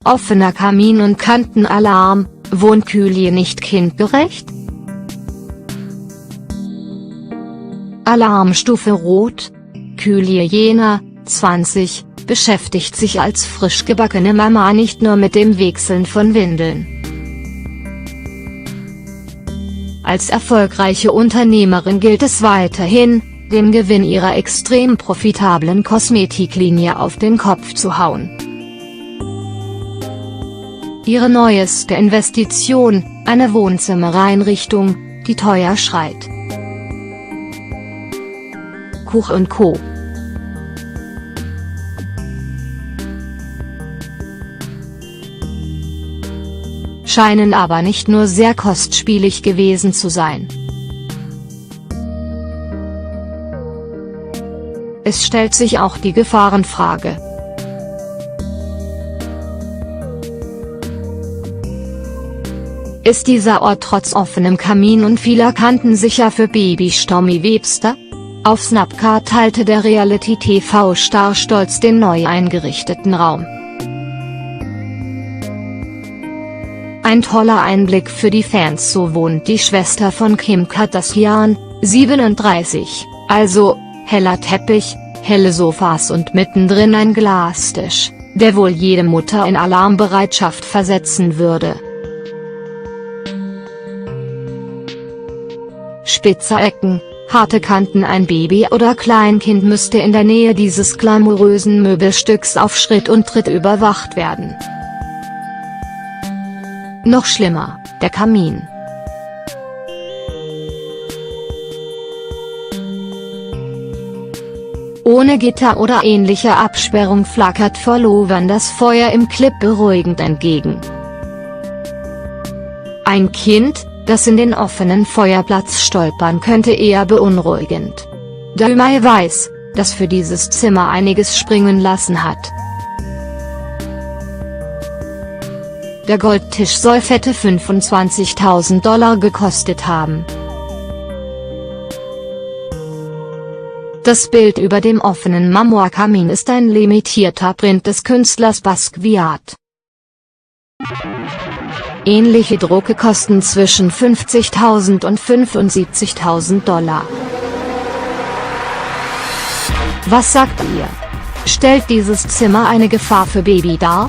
offener Kamin und Kantenalarm, wohnt Kylie nicht kindgerecht? Alarmstufe Rot. Kylie Jenner, 20, beschäftigt sich als frisch gebackene Mama nicht nur mit dem Wechseln von Windeln. Als erfolgreiche Unternehmerin gilt es weiterhin, den Gewinn ihrer extrem profitablen Kosmetiklinie auf den Kopf zu hauen. Ihre neueste Investition, eine Wohnzimmereinrichtung, die teuer schreit. Kuch & Co. Scheinen aber nicht nur sehr kostspielig gewesen zu sein. Es stellt sich auch die Gefahrenfrage. Ist dieser Ort trotz offenem Kamin und vieler Kanten sicher für Baby Stormy Webster? Auf Snapchat teilte der Reality-TV-Star stolz den neu eingerichteten Raum. Ein toller Einblick für die Fans, so wohnt die Schwester von Kim Kardashian, 37, also, heller Teppich, helle Sofas und mittendrin ein Glastisch, der wohl jede Mutter in Alarmbereitschaft versetzen würde. Spitze Ecken, harte Kanten. Ein Baby oder Kleinkind müsste in der Nähe dieses glamourösen Möbelstücks auf Schritt und Tritt überwacht werden. Noch schlimmer, der Kamin. Ohne Gitter oder ähnliche Absperrung flackert Followern das Feuer im Clip beruhigend entgegen. Ein Kind, das in den offenen Feuerplatz stolpern könnte, eher beunruhigend. Da Umay weiß, dass für dieses Zimmer einiges springen lassen hat. Der Goldtisch soll fette $25.000 gekostet haben. Das Bild über dem offenen Marmorkamin ist ein limitierter Print des Künstlers Basquiat. Ähnliche Drucke kosten zwischen $50.000 und $75.000. Was sagt ihr? Stellt dieses Zimmer eine Gefahr für Baby dar?